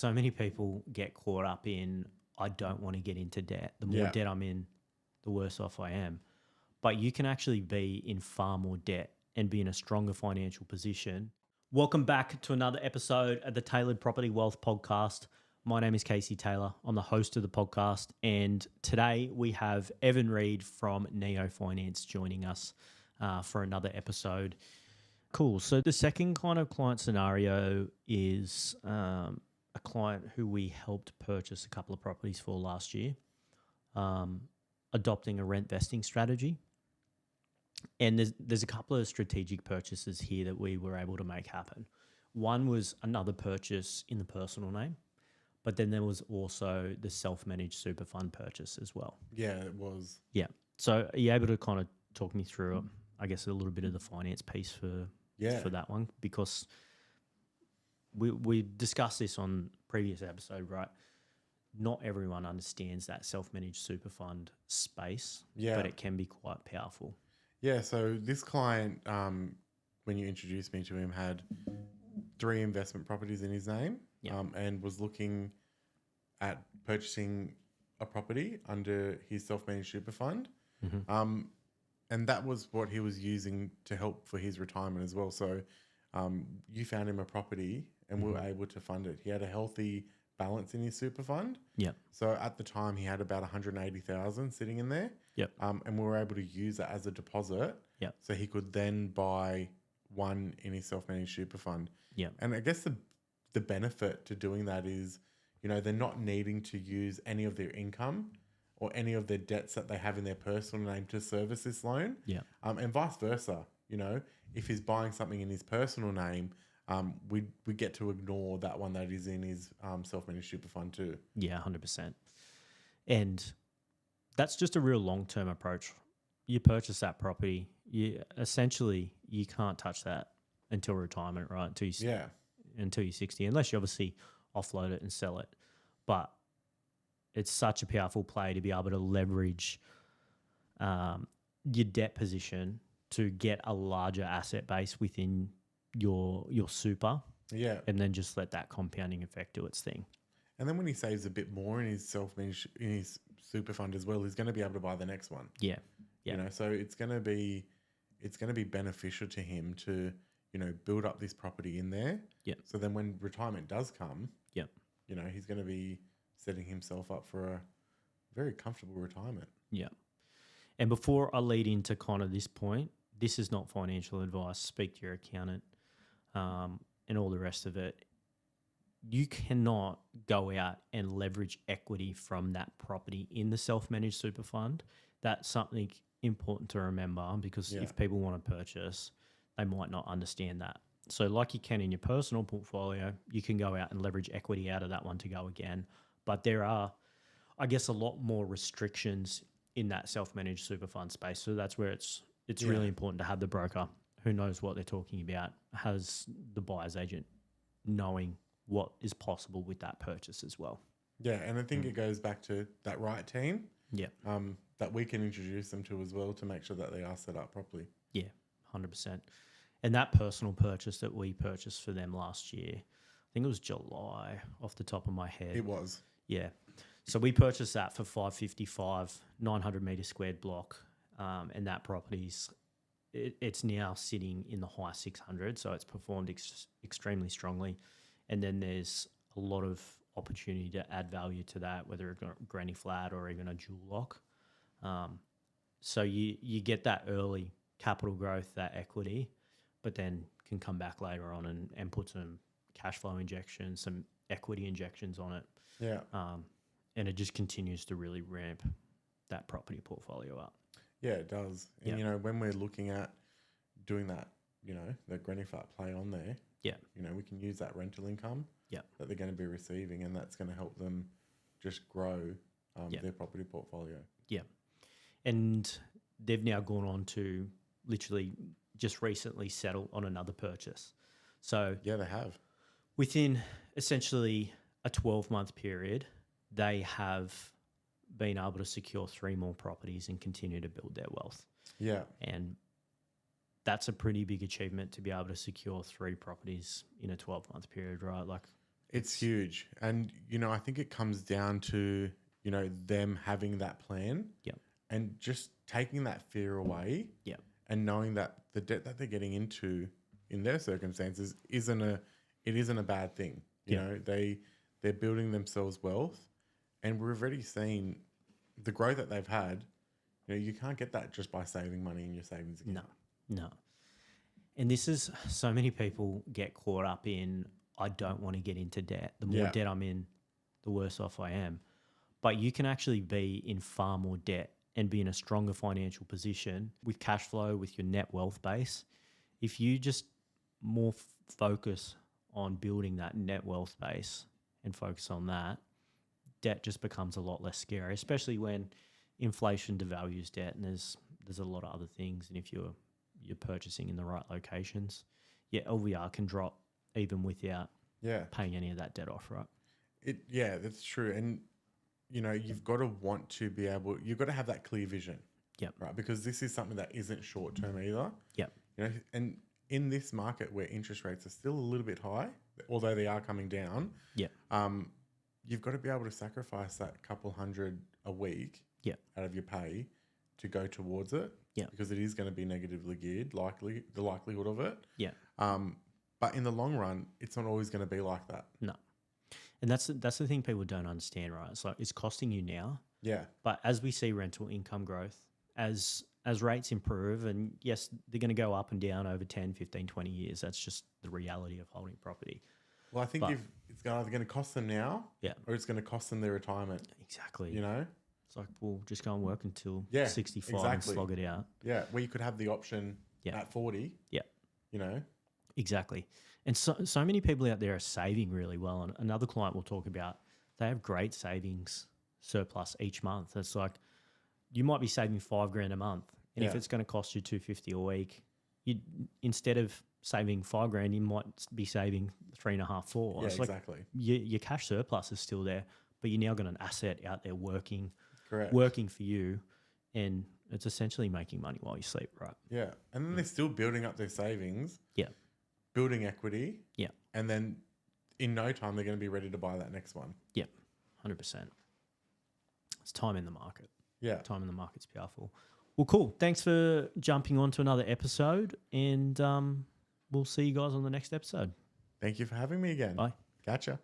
So many people get caught up in, I don't want to get into debt. The more Yeah. debt I'm in, the worse off I am. But you can actually be in far more debt and be in a stronger financial position. Welcome back to another episode of the Tailored Property Wealth Podcast. My name is Casey Taylor. I'm the host of the podcast. And today we have Evan Reid from Neo Finance joining us for another episode. Cool. So the second kind of client scenario is a client who we helped purchase a couple of properties for last year, adopting a rent vesting strategy. And there's a couple of strategic purchases here that we were able to make happen. One was another purchase in the personal name, but then there was also the self-managed super fund purchase as well. Yeah, it was. Yeah. So are you able to kind of talk me through, I guess, a little bit of the finance piece for that one? Because we discussed this on previous episode, right? Not everyone understands that self-managed super fund space, but it can be quite powerful. Yeah, so this client, when you introduced me to him, had 3 investment properties in his name, and was looking at purchasing a property under his self-managed super fund. Mm-hmm. And that was what he was using to help for his retirement as well. So you found him a property and we were able to fund it. He had a healthy balance in his super fund. Yep. So at the time he had about 180,000 sitting in there. Yep. And we were able to use that as a deposit. Yep. So he could then buy one in his self-managed super fund. Yep. And I guess the benefit to doing that is, you know, they're not needing to use any of their income or any of their debts that they have in their personal name to service this loan. Yeah. And vice versa. You know, if he's buying something in his personal name, we get to ignore that one that is in his self-managed super fund too. Yeah, 100%. And that's just a real long-term approach. You purchase that property, you can't touch that until retirement, right? Until you're 60, unless you obviously offload it and sell it. But it's such a powerful play to be able to leverage your debt position to get a larger asset base within your super. Yeah. And then just let that compounding effect do its thing. And then when he saves a bit more in his in his super fund as well, he's going to be able to buy the next one. Yeah. Yeah. You know, so it's going to be beneficial to him to, you know, build up this property in there. Yeah. So then when retirement does come, yeah, you know, he's going to be setting himself up for a very comfortable retirement. Yeah. And before I lead into kind of this point, this is not financial advice. Speak to your accountant and all the rest of it. You cannot go out and leverage equity from that property in the self-managed super fund. That's something important to remember because if people want to purchase, they might not understand that. So like you can in your personal portfolio, you can go out and leverage equity out of that one to go again. But there are, I guess, a lot more restrictions in that self-managed super fund space. So that's where it's really important to have the broker who knows what they're talking about, has the buyer's agent knowing what is possible with that purchase as well. Yeah, and I think it goes back to that right team. Yeah. That we can introduce them to as well to make sure that they are set up properly. Yeah, 100%. And that personal purchase that we purchased for them last year, I think it was July off the top of my head. It was. Yeah. So we purchased that for 555, 900 metre squared block. And that property's, it's now sitting in the high 600. So it's performed extremely strongly. And then there's a lot of opportunity to add value to that, whether a granny flat or even a dual lock. So you get that early capital growth, that equity, but then can come back later on and put some cash flow injections, some equity injections on it. Yeah. And it just continues to really ramp that property portfolio up. Yeah, it does. And, you know, when we're looking at doing that, you know, the granny flat play on there, you know, we can use that rental income that they're going to be receiving, and that's going to help them just grow their property portfolio. Yeah. And they've now gone on to literally just recently settle on another purchase. So yeah, they have. Within essentially a 12-month period, they have been able to secure 3 more properties and continue to build their wealth. Yeah. And that's a pretty big achievement to be able to secure 3 properties in a 12-month period, right? Like, It's huge. And, I think it comes down to, them having that plan. Yep. And just taking that fear away. Yep. And knowing that the debt that they're getting into in their circumstances isn't a bad thing. They're building themselves wealth, and we've already seen the growth that they've had. You can't get that just by saving money in your savings account. No. And this is, so many people get caught up in, I don't want to get into debt. The more debt I'm in, the worse off I am. But you can actually be in far more debt and be in a stronger financial position with cash flow, with your net wealth base. If you just more focus on building that net wealth base and focus on that, debt just becomes a lot less scary, especially when inflation devalues debt, and there's a lot of other things. And if you're purchasing in the right locations, LVR can drop even without paying any of that debt off, right? That's true. And you've got to want to be able, you've got to have that clear vision. Yep. Right. Because this is something that isn't short term either. Yep. And in this market where interest rates are still a little bit high, although they are coming down. Yep. You've got to be able to sacrifice that couple hundred a week out of your pay to go towards it. Yeah. Because it is going to be negatively geared, the likelihood of it. Yeah. But in the long run, it's not always going to be like that. No. And that's the thing people don't understand, right? It's like it's costing you now. Yeah. But as we see rental income growth, as rates improve, and yes, they're going to go up and down over 10, 15, 20 years. That's just the reality of holding property. Well, I think if it's either going to cost them now or it's going to cost them their retirement. Exactly. It's like, we'll just go and work until 65 and slog it out. Yeah, where you could have the option at 40. Yeah. Exactly. And so many people out there are saving really well. And another client we'll talk about, they have great savings surplus each month. It's like you might be saving $5,000 a month. And if it's going to cost you $250 a week, instead of saving $5,000, you might be saving $3.5, $4. Yeah, it's exactly. Like your cash surplus is still there, but you now got an asset out there working for you, and it's essentially making money while you sleep, right? Yeah. And then they're still building up their savings. Yeah. Building equity. Yeah. And then in no time, they're going to be ready to buy that next one. Yeah, 100%. It's time in the market. Yeah. Time in the market's powerful. Well, cool. Thanks for jumping on to another episode, and we'll see you guys on the next episode. Thank you for having me again. Bye. Gotcha.